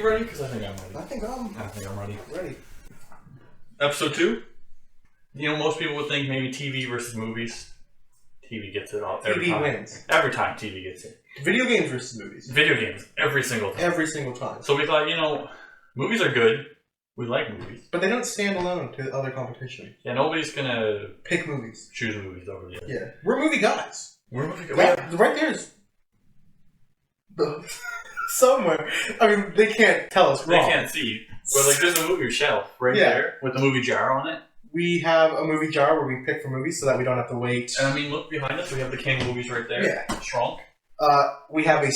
you ready? Because I think I'm ready. I think I'm ready. Ready. Episode 2. You know, most people would think maybe TV versus movies. TV gets it all. Every TV time. wins. Every time TV gets it. Video games versus movies. Video games. Every single time. Every single time. So we thought, you know, movies are good. We like movies. But they don't stand alone to other competition. Yeah, nobody's gonna pick movies. Choose movies over the other. Yeah. We're movie guys. We're movie guys. Yeah, right there's somewhere. I mean, they can't tell us wrong. They can't see. But like, there's a movie shelf right there with the movie jar on it. We have a movie jar where we pick for movies so that we don't have to wait. And I mean, look behind us. We have the King movies right there. Yeah. Shrunk. We have a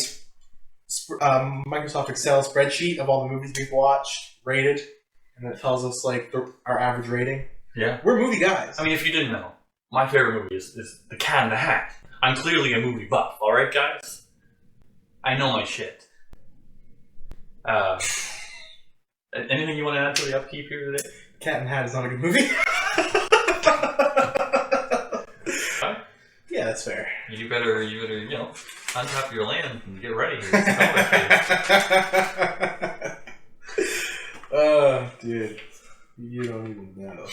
Microsoft Excel spreadsheet of all the movies we've watched, rated, and it tells us like our average rating. Yeah. We're movie guys. I mean, if you didn't know, my favorite movie is The Cat in the Hat. I'm clearly a movie buff. All right, guys. I know my shit. Anything you want to add to the upkeep here today? Cat in the Hat is not a good movie. Yeah, that's fair. You better, you know, untap your land and get ready. Oh, dude. You don't even know.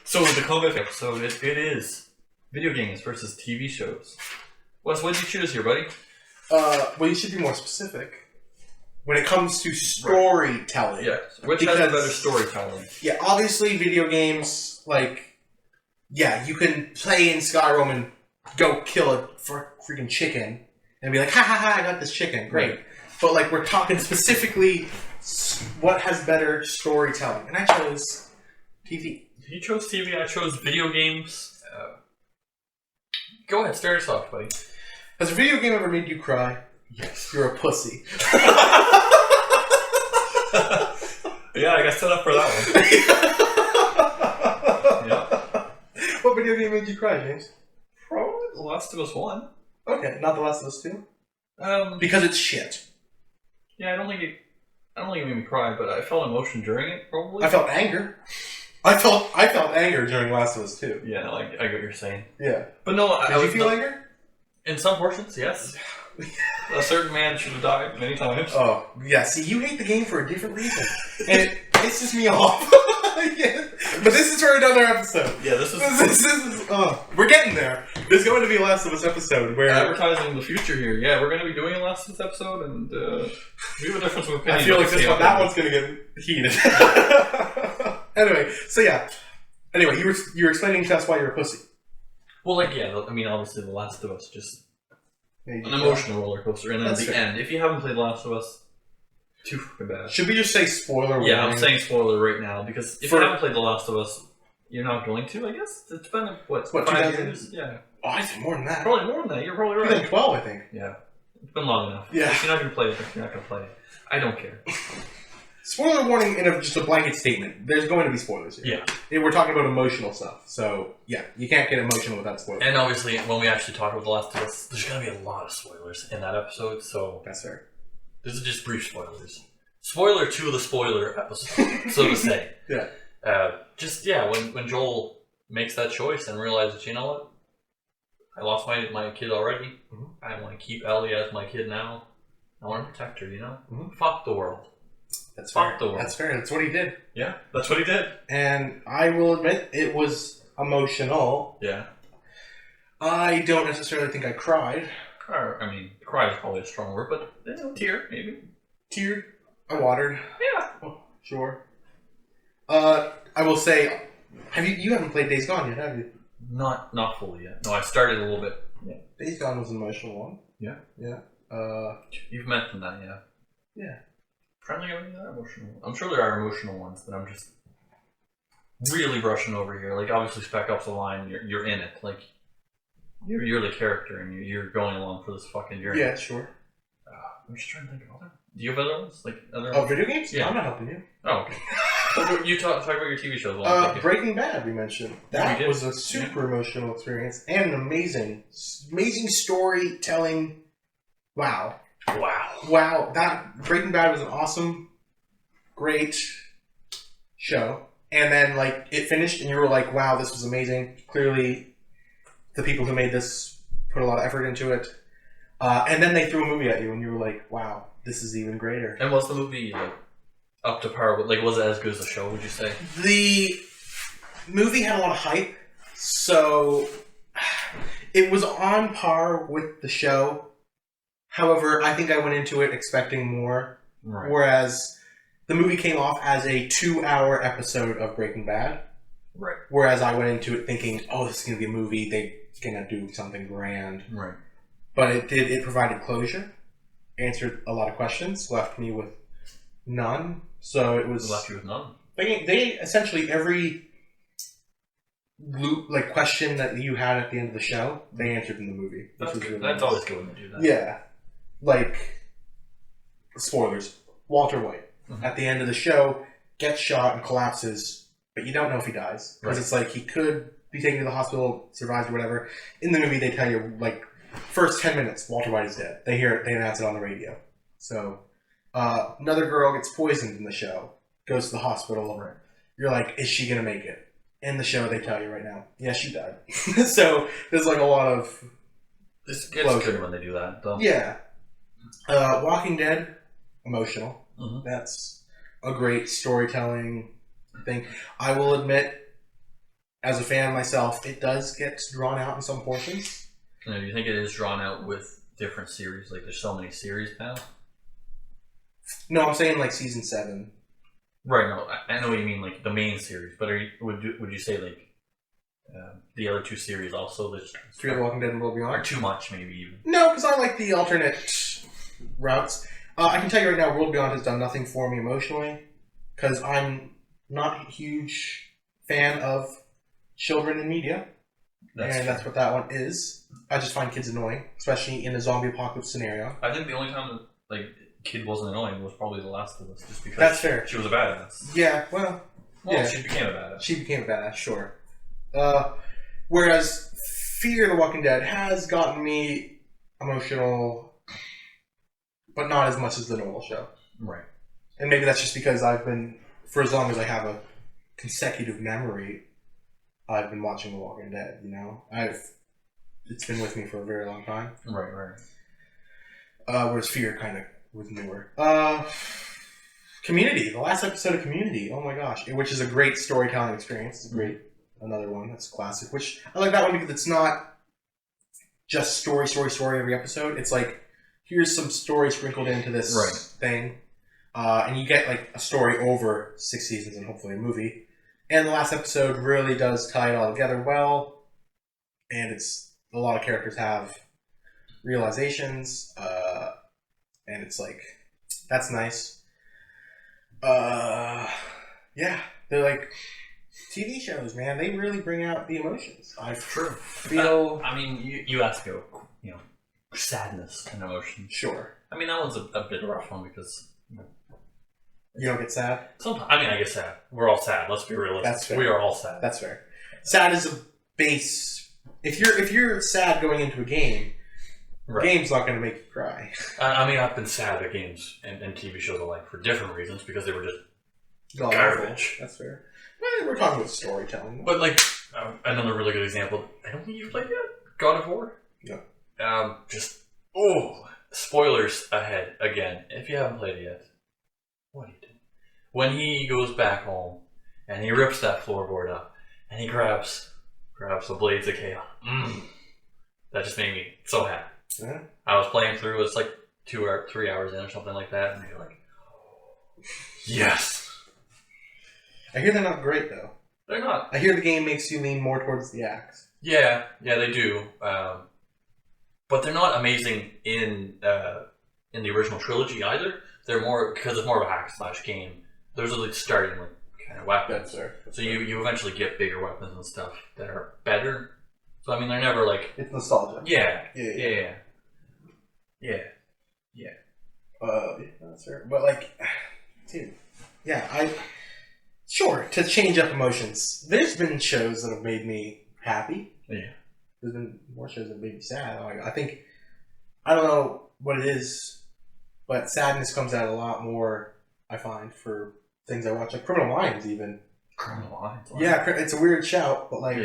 So the comeback episode, it is video games versus TV shows. Wes, what did you choose here, buddy? Well, you should be more specific. When it comes to storytelling. Yeah. Which has better storytelling? Yeah, obviously video games, like, yeah, you can play in Skyrim and go kill a freaking chicken and be like, ha ha ha, I got this chicken, great. Right. But like, we're talking specifically what has better storytelling. And I chose TV. You chose TV, I chose video games. Go ahead, start us off, buddy. Has a video game ever made you cry? Yes. You're a pussy. Yeah, I got set up for that one. Yeah. What video game made you cry, James? Probably The Last of Us 1. Okay, not The Last of Us 2? Because it's shit. Yeah, I don't think it made me cry, but I felt emotion during it, probably. I felt anger. I felt anger during Last of Us 2. Yeah, no, I get what you're saying. Yeah. But no, Did you feel anger? In some portions, yes. A certain man should have died many times. Oh, yeah. See, you hate the game for a different reason. And it pisses me off. Yeah. But this is for another episode. Yeah, this is we're getting there. There's going to be a Last of Us episode where... Advertising the future here. Yeah, we're going to be doing a Last of Us episode, and we have a difference of opinion. I feel like that one's going to get heated. Anyway, so yeah. Anyway, you were explaining to us why you're a pussy. Well, like, yeah, I mean, obviously The Last of Us just... an emotional roller coaster, and then at the end, if you haven't played The Last of Us, too fucking bad. Should we just say spoiler warning? Yeah, I'm saying spoiler right now, because if you haven't played The Last of Us, you're not going to, I guess? It's been, what 5 years? Yeah. Oh, I think more than that. Probably more than that, you're probably right. It's been 12, I think. Yeah. It's been long enough. Yeah. If you're not going to play it, if you're not going to play it. I don't care. Spoiler warning in just a blanket statement. There's going to be spoilers here. Yeah. We're talking about emotional stuff. So, yeah, you can't get emotional without spoilers. And obviously, when we actually talk about The Last of Us, there's going to be a lot of spoilers in that episode, so... That's fair. This is just brief spoilers. Spoiler to the spoiler episode, so to say. Yeah. When Joel makes that choice and realizes, you know what? I lost my kid already. Mm-hmm. I want to keep Ellie as my kid now. I want to protect her, you know? Mm-hmm. Fuck the world. That's fair. That's fair. That's what he did. Yeah, that's what he did. And I will admit, it was emotional. Yeah. I don't necessarily think I cried. I mean, cry is probably a strong word, but tear, maybe. Teared. I watered. Yeah. Oh, sure. I will say, you haven't played Days Gone yet, have you? Not fully yet. No, I started a little bit. Yeah. Days Gone was an emotional one. Yeah. Yeah. You've mentioned that, yeah. Yeah. Friendly or any other emotional? I'm sure there are emotional ones, but I'm just really rushing over here. Like, obviously, Spec Ops: The Line, you're in it. Like, you're the character, and you're going along for this fucking journey. Yeah, sure. I'm just trying to think of other. Do you have other ones? Like other? Oh, video games? Yeah, I'm not helping you. Oh, okay. Well, you talk about your TV shows. Breaking Bad, we mentioned. That was a super emotional experience and an amazing storytelling. Wow. That Breaking Bad was an awesome, great show. And then, like, it finished, and you were like, wow, this was amazing. Clearly, the people who made this put a lot of effort into it. And then they threw a movie at you, and you were like, wow, this is even greater. And was the movie like up to par? Like, was it as good as the show? Would you say? The movie had a lot of hype, so it was on par with the show. However, I think I went into it expecting more. Right. Whereas the movie came off as a 2-hour episode of Breaking Bad. Right. Whereas I went into it thinking, oh, this is going to be a movie. They're going to do something grand. Right. But it provided closure, answered a lot of questions, left me with none. So it was... Left you with none? They essentially, every question that you had at the end of the show, they answered in the movie. That's good. Really That's nice. always good when they do that. Yeah. Like, spoilers. Walter White, at the end of the show, gets shot and collapses, but you don't know if he dies. Because it's like, he could be taken to the hospital, survives or whatever. In the movie, they tell you, like, first 10 minutes, Walter White is dead. They hear it, they announce it on the radio. So, another girl gets poisoned in the show, goes to the hospital. Right. You're like, is she going to make it? In the show, they tell you right now, yeah, she died. So, there's like a lot of... It's good when they do that, though. Yeah. Walking Dead, emotional. Mm-hmm. That's a great storytelling thing. I will admit, as a fan myself, it does get drawn out in some portions. Do you think it is drawn out with different series? Like, there's so many series now? No, I'm saying like season 7. Right, no, I know what you mean, like the main series, but would you say like the other two series also Fear the Walking Dead and World are Beyond? too much, maybe even? No, because I like the alternate routes. I can tell you right now, World Beyond has done nothing for me emotionally, because I'm not a huge fan of children in media, that's what that one is. I just find kids annoying, especially in a zombie apocalypse scenario. I think the only time that like kid wasn't annoying was probably The Last of Us, just because That's fair. She was a badass. Yeah, well, yeah. She became a badass. She became a badass, sure. Whereas Fear the Walking Dead has gotten me emotional, but not as much as the normal show. Right. And maybe that's just because I've been, for as long as I have a consecutive memory, I've been watching The Walking Dead, you know? It's been with me for a very long time. Right. Whereas Fear kind of was newer. Community, the last episode of Community, oh my gosh, which is a great storytelling experience. It's great. Another one that's classic, which I like that one because it's not just story every episode. It's like, here's some story sprinkled into this thing. And you get like a story over 6 seasons and hopefully a movie. And the last episode really does tie it all together well. And it's a lot of characters have realizations. And it's like, that's nice. Yeah, they're like TV shows, man. They really bring out the emotions. I feel. I mean, you asked me, you know, sadness and emotion. Sure. I mean, that one's a bit rough one because you don't get sad. Sometimes, I mean, I get sad. We're all sad. Let's be realistic. That's fair. We are all sad. That's fair. Sad is a base. If you're sad going into a game, the game's not going to make you cry. I mean, I've been sad at games and TV shows alike for different reasons because they were just garbage. garbage. That's fair. We're talking about storytelling. But like another really good example, I don't think you've played yet. God of War. No. Spoilers ahead again. If you haven't played it yet, what do you do? When he goes back home and he rips that floorboard up and he grabs the blades of chaos. That just made me so happy. Yeah. I was playing through. It's like 2 or 3 hours in or something like that, and you're like, yes. I hear they're not great though. They're not. I hear the game makes you lean more towards the axe. Yeah, they do. But they're not amazing in the original trilogy either. They're more because it's more of a hack slash game. There's like starting with kind of weapons. So you eventually get bigger weapons and stuff that are better. So I mean, they're never like it's nostalgia. Yeah. That's fair. But like, dude, yeah, sure to change up emotions. There's been shows that have made me happy. Yeah. There's been more shows that made me sad. Like, I think I don't know what it is, but sadness comes out a lot more. I find for things I watch, like Criminal Minds, even. Criminal Minds. Yeah, it's a weird shout, but like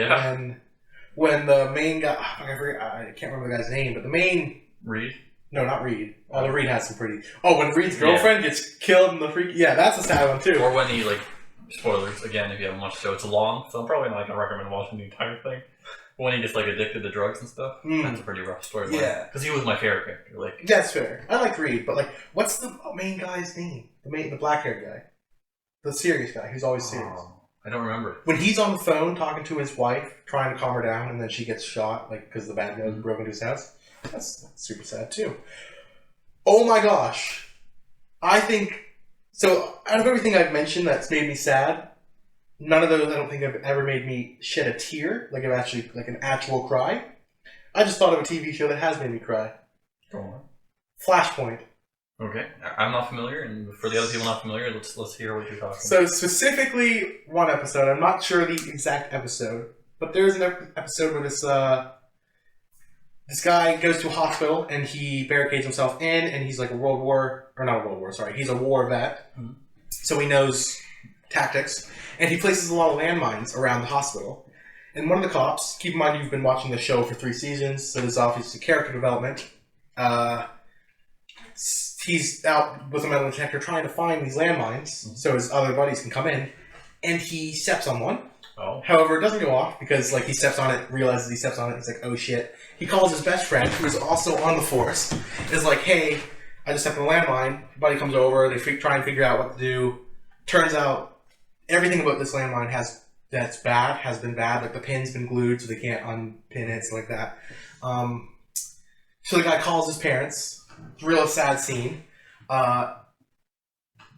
when the main guy, I can't remember the guy's name, but the main Reed. No, not Reed. Although Reed has some pretty... Oh, when Reed's girlfriend gets killed in the freak... Yeah, that's a sad one, too. Or when he, like... Spoilers, again, if you haven't watched the show. It's long, so I'm probably not going to recommend watching the entire thing. But when he gets, like, addicted to drugs and stuff, that's a pretty rough story. Yeah. Because he was my favorite character. Like, that's fair. I like Reed, but, like, what's the main guy's name? The black-haired guy. The serious guy who's always serious. I don't remember. When he's on the phone talking to his wife, trying to calm her down, and then she gets shot, like, because the bad guy broke into his house. That's super sad, too. Oh my gosh. I think... So, out of everything I've mentioned that's made me sad, none of those I don't think have ever made me shed a tear, like an actual cry. I just thought of a TV show that has made me cry. Go on. Flashpoint. Okay. I'm not familiar, and for the other people not familiar, let's hear what you're talking about. So, specifically, one episode, I'm not sure the exact episode, but there's an episode where this guy goes to a hospital and he barricades himself in, and he's like he's a war vet, so he knows tactics, and he places a lot of landmines around the hospital. And one of the cops, keep in mind you've been watching the show for 3 seasons, so there's obviously character development. He's out with a metal detector trying to find these landmines so his other buddies can come in, and he steps on one. Oh. However, it doesn't go off because he steps on it, realizes he steps on it, he's like, oh shit. He calls his best friend, who is also on the force, is like, hey, I just stepped on a landmine. Buddy comes over, they try and figure out what to do. Turns out, everything about this landmine that's bad has been bad. Like, the pin's been glued, so they can't unpin it, stuff like that. So the guy calls his parents. Real sad scene.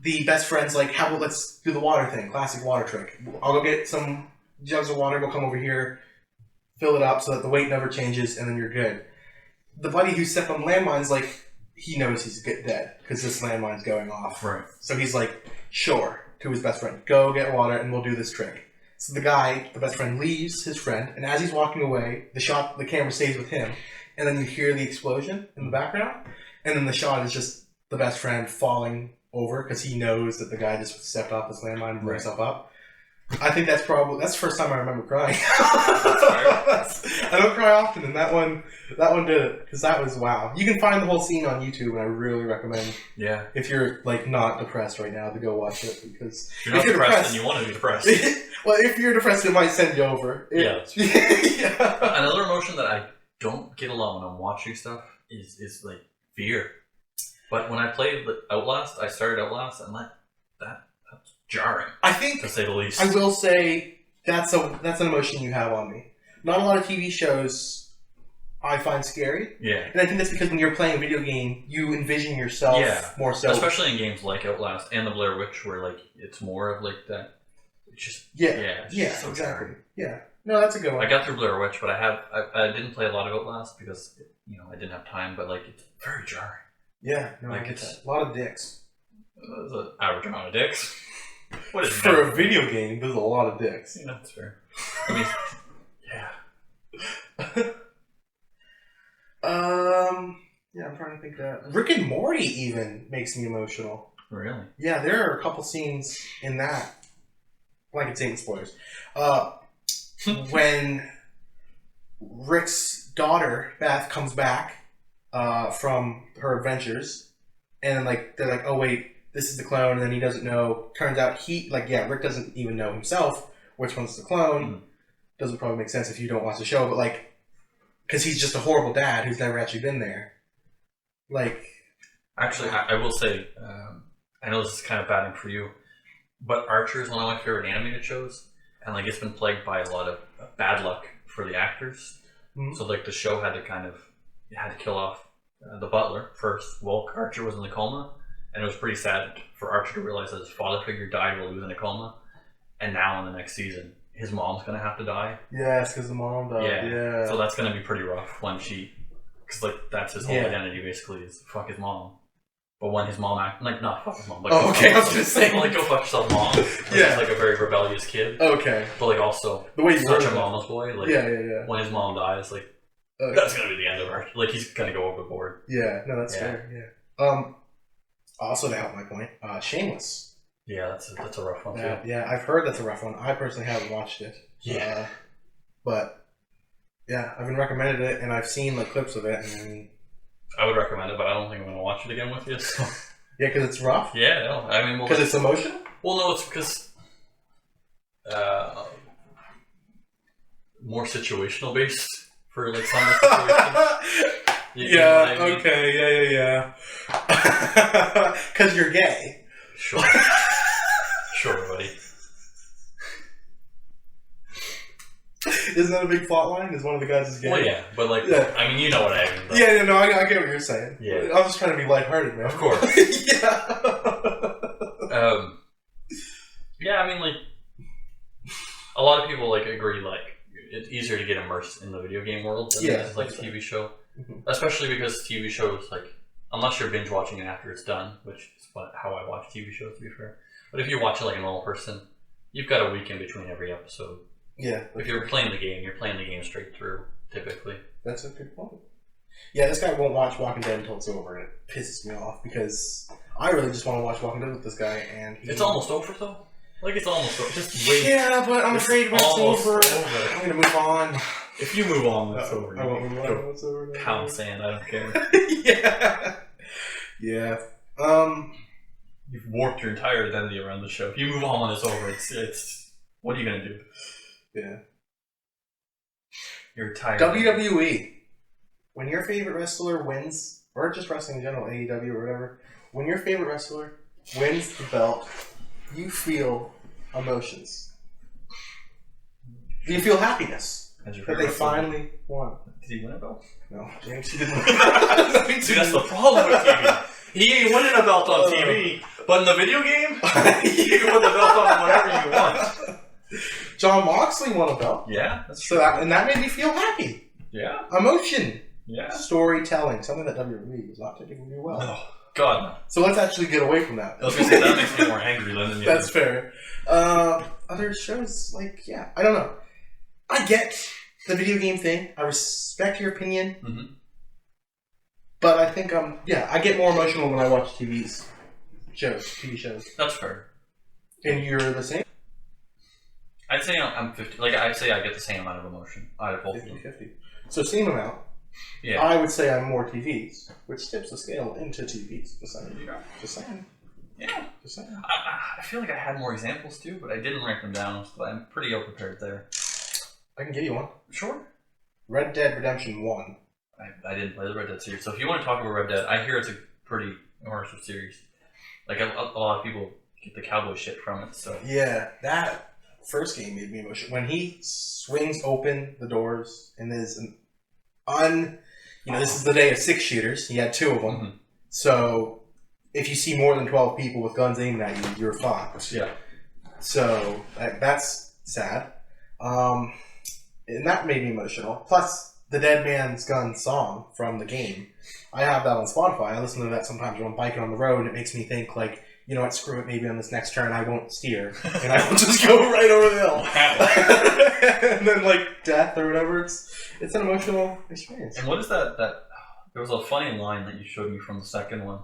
The best friend's like, how about let's do the water thing, classic water trick. I'll go get some jugs of water, we'll come over here, fill it up so that the weight never changes, and then you're good. The buddy who stepped on the landmine's like, he knows he's dead because this landmine's going off. Right. So he's like, sure, to his best friend, go get water and we'll do this trick. So the best friend, leaves his friend, and as he's walking away, the camera stays with him, and then you hear the explosion in the background, and then the shot is just the best friend falling over because he knows that the guy just stepped off this landmine and blew himself up. I think that's the first time I remember crying. I don't cry often, and that one did it because that was wow. You can find the whole scene on YouTube, and I really recommend. Yeah. If you're like not depressed right now, to go watch it because if you're depressed, then you want to be depressed. Well, if you're depressed, it might send you over. Yeah. Yeah. Another emotion that I don't get along when I'm watching stuff is like fear. But when I played Outlast, I started Outlast, and that's jarring. I think, to say the least. I will say that's an emotion you have on me. Not a lot of TV shows I find scary. Yeah. And I think that's because when you're playing a video game, you envision yourself more so. Especially in games like Outlast and the Blair Witch, where like it's more of like that. It's just so exactly. jarring. Yeah. No, that's a good one. I got through Blair Witch, but I didn't play a lot of Outlast because I didn't have time. But like it's very jarring. Yeah. No, like it's a lot of dicks. There's an average amount of dicks. What is for a video game? There's a lot of dicks. Yeah, that's fair. I mean, yeah, I'm trying to think that Rick and Morty even makes me emotional. Really? Yeah, there are a couple scenes in that. Well, I can say in spoilers. When Rick's daughter Beth comes back from her adventures, and then they're like, oh wait, this is the clone, and then he doesn't know. Turns out Rick doesn't even know himself which one's the clone. Doesn't probably make sense if you don't watch the show, but because he's just a horrible dad who's never actually been there. Actually, I will say, I know this is kind of batting for you, but Archer is one of my favorite animated shows, and it's been plagued by a lot of bad luck for the actors. So the show had to kill off the butler first. Well, Archer was in a coma, and it was pretty sad for Archer to realize that his father figure died while he was in a coma, and now in the next season, his mom's gonna have to die. Yeah, it's because the mom died. Yeah. So that's gonna be pretty rough when because that's his whole identity basically is fuck his mom. But when his mom not fuck his mom. Oh, okay. I was gonna say go fuck yourself, mom. Yeah. He's a very rebellious kid. Okay. But also the way such a mama's boy. Yeah. When his mom dies, that's gonna be the end of her. He's gonna go overboard. Yeah. No, that's fair. Yeah. Also to help my point, Shameless. Yeah, that's a rough one too. Yeah, I've heard that's a rough one. I personally haven't watched it. Yeah. But yeah, I've been recommended it, and I've seen clips of it, and I would recommend it, but I don't think I'm going to watch it again with you. So. Yeah, because it's rough? Yeah, no. I mean, because it's emotional? Well, no, it's because more situational based for like some of the situations. Yeah, you know okay, yeah. Because you're gay. Sure. Sure, buddy. Isn't that a big plot line? Is one of the guys is gay? Well, yeah, but like, I mean, you know what I mean. But. Yeah, no, I get what you're saying. Yeah. I was just trying to be lighthearted, man. Of course. Yeah. Yeah, I mean, like, a lot of people, like, agree, like, it's easier to get immersed in the video game world than it is, like, a TV show. Mm-hmm. Especially because TV shows, like, unless you're binge watching it after it's done, which is how I watch TV shows, to be fair. But if you're watching like a normal person, you've got a week in between every episode. Yeah. If you're playing the game, you're playing the game straight through, typically. That's a good point. Yeah, this guy won't watch Walking Dead until it's over, and it pisses me off because I really just want to watch Walking Dead with this guy, and it's almost over, though. Like, it's almost over. Just wait. Yeah, but I'm afraid when it's over, I'm going to move on. If you move on, it's over. I won't move on. It's over. Pound sand, I don't care. Yeah. Yeah. You've warped your entire identity around the show. If you move on when it's over, it's what are you going to do? Yeah. You're tired. WWE. When your favorite wrestler wins, or just wrestling in general, AEW or whatever, when your favorite wrestler wins the belt, you feel emotions. You feel happiness that they finally won. Did he win a belt? No, James, he didn't. See, that's the problem with TV. He ain't winning a belt on TV, but in the video game, you can put the belt on whenever you want. John Moxley won a belt. Yeah, that's true. And that made me feel happy. Yeah. Emotion. Yeah. Storytelling, something that WWE does not typically do well. Oh, God, no. So let's actually get away from that. I was going to say, that makes me more angry than That's fair. Other shows, like, yeah, I don't know. I get the video game thing. I respect your opinion. Mm-hmm. But I think I get more emotional when I watch TV shows. That's fair. And you're the same? I'd say I'm 50. Like, I'd say I get the same amount of emotion out of both of them. 50-50. So same amount. Yeah. I would say I'm more TVs, which tips the scale into TVs. Just saying. Yeah. Just saying. I feel like I had more examples too, but I didn't write them down, so I'm pretty ill prepared there. I can give you one. Sure. Red Dead Redemption 1. I didn't play the Red Dead series, so if you want to talk about Red Dead, I hear it's a pretty immersive series. Like, a lot of people get the cowboy shit from it, so... Yeah, that first game made me emotional. When he swings open the doors, and there's an this is the day of 6 shooters. He had 2 of them. Mm-hmm. So, if you see more than 12 people with guns aiming at you, you're fucked. Yeah. So, that's sad. And that made me emotional. Plus, the Dead Man's Gun song from the game. I have that on Spotify. I listen to that sometimes when I'm biking on the road, and it makes me think, like, you know what, screw it, maybe on this next turn I won't steer, and I will just go right over the hill. And then, like, death or whatever, it's an emotional experience. And what is that there was a funny line that you showed me from the second one.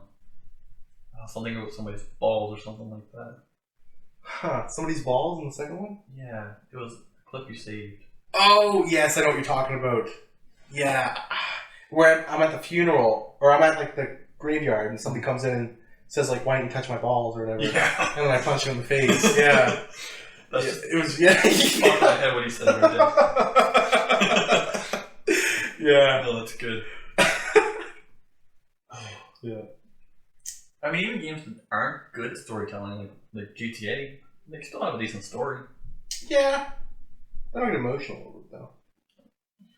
Something about somebody's balls or something like that. Huh, somebody's balls in the second one? Yeah, it was a clip you saved. Oh, yes, I know what you're talking about. Yeah. Where I'm at the funeral, or I'm at, like, the graveyard, and somebody comes in and says, like, why don't you touch my balls, or whatever. Yeah. And then I punch him in the face. Yeah. It was, yeah. Off my head what he said right there. Yeah. No, that's good. Yeah. I mean, even games that aren't good at storytelling, like GTA, they still have a decent story. Yeah. I don't get emotional over it, though.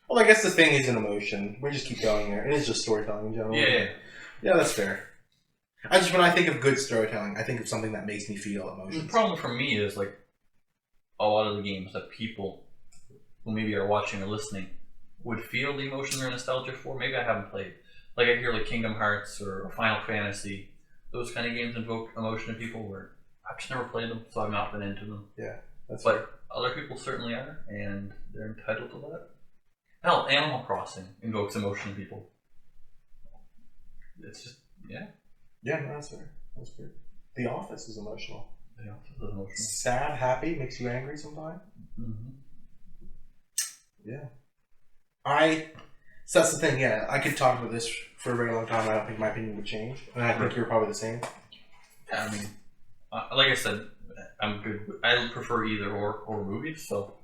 Well, I guess the thing is an emotion. We just keep going there. It is just storytelling in general. Yeah. Yeah, that's fair. When I think of good storytelling, I think of something that makes me feel emotions. The problem for me is, like, a lot of the games that people who maybe are watching or listening would feel the emotion or nostalgia for. Maybe I haven't played. Like, I hear, like, Kingdom Hearts or Final Fantasy. Those kind of games invoke emotion in people where I've just never played them, so I've not been into them. Yeah. But other people certainly are, and they're entitled to that. Hell, Animal Crossing invokes emotion in people. It's just, yeah. Yeah, no, that's fair. That's fair. The Office is emotional. The Office is emotional. Sad, happy, makes you angry sometimes. Mm-hmm. Yeah. So that's the thing, yeah. I could talk about this for a very long time. I don't think my opinion would change. And I think you're probably the same. Yeah, I mean, like I said, I'm good. I prefer either or movies, so.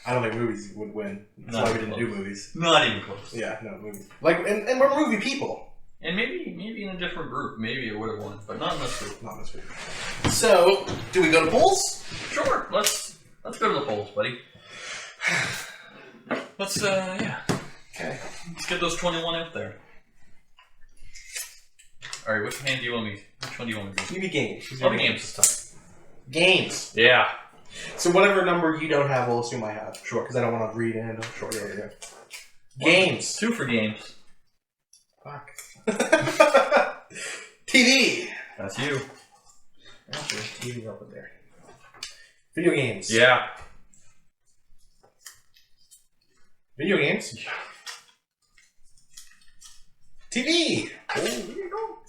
I don't think movies would win. That's why we didn't do movies. Not even close. Yeah, no, movies. Like, and we're movie people. And maybe in a different group, maybe it would have won, but not in this group. Not in this group. So, do we go to polls? Sure, let's go to the polls, buddy. Let's yeah. Okay. Let's get those 21 out there. All right, which hand do you want me? Which one do you want me to do? You be games. I'll be games this time. Games. Yeah. So whatever number you don't have, we'll assume I have. Sure. Because I don't want to read in. Sure. Yeah. Games. 2 for games. Fuck. TV. That's you. Actually, TV up in there. Video games. Yeah. Video games. Yeah. TV. Oh, there you go.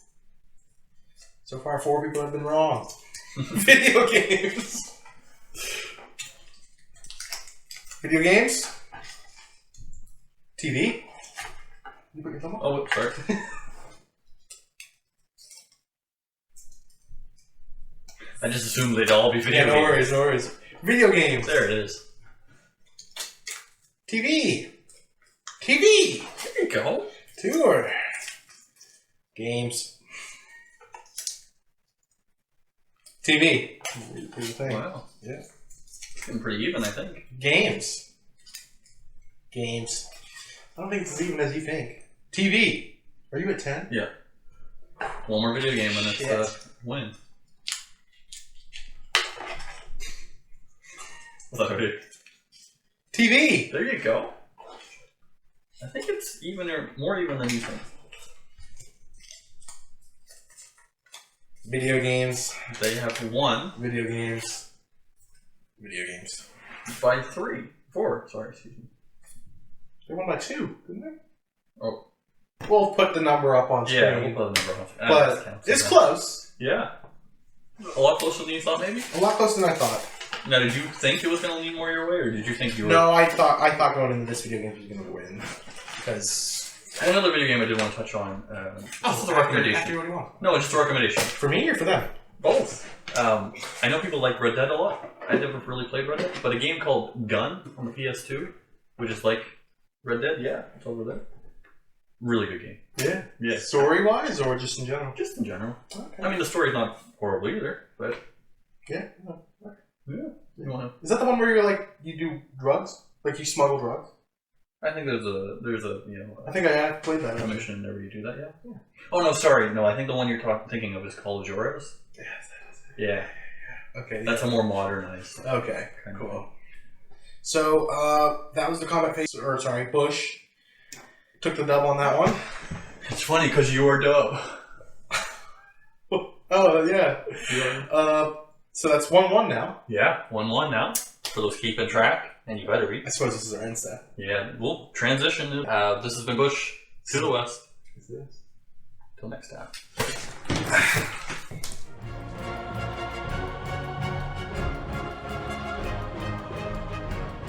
So far, 4 people have been wrong. Video games. Video games. TV. You put your thumb up? Oh, sorry. I just assumed they'd all be video Yeah, games. no worries. Video games. There it is. TV. TV. There you go. Tour. Games. TV. Do the thing. Wow. Yeah. It's getting pretty even, I think. Games. Games. I don't think it's as even as you think. TV. Are you at 10? Yeah. One more video game and it's Shit. win. Sorry. TV. There you go. I think it's even or more even than you think. Video games. They have won Video games. Video games. by 4. Sorry, excuse me. They won by 2, didn't they? Oh. We'll put the number up on screen. Yeah, we'll put the number on. But it's close. Yeah. A lot closer than you thought, maybe? A lot closer than I thought. Now, did you think it was going to lean more your way, or did you think you were... No, I thought going into this video game was going to win. Because... One other video game I did want to touch on. This is a recommendation. After what do you want? No, it's just a recommendation. For me or for them? Both. I know people like Red Dead a lot. I never really played Red Dead, but a game called Gun on the PS2, which is like Red Dead, yeah, it's over there. Really good game. Yeah. Yeah. Story-wise or just in general? Just in general. Okay. I mean, the story's not horrible either, but Yeah. yeah, you want to. Is that the one where you're like, you do drugs? Like you smuggle drugs? I think there's a I think I played that. a mission whenever you do that. Yeah. Oh no, sorry, no. I think the one you're thinking of is called Juarez. Yes, Yeah, okay. that's a more modernized. Okay, kind of cool. So, that was the comment phase, or sorry, Bush took the dub on that one. It's funny because you are dub. Oh, yeah. So that's 1-1 now. Yeah, 1-1 now. For those keeping track, and you better be. I suppose this is our end step. Yeah, we'll transition. This has been Bush to the West. Till next time.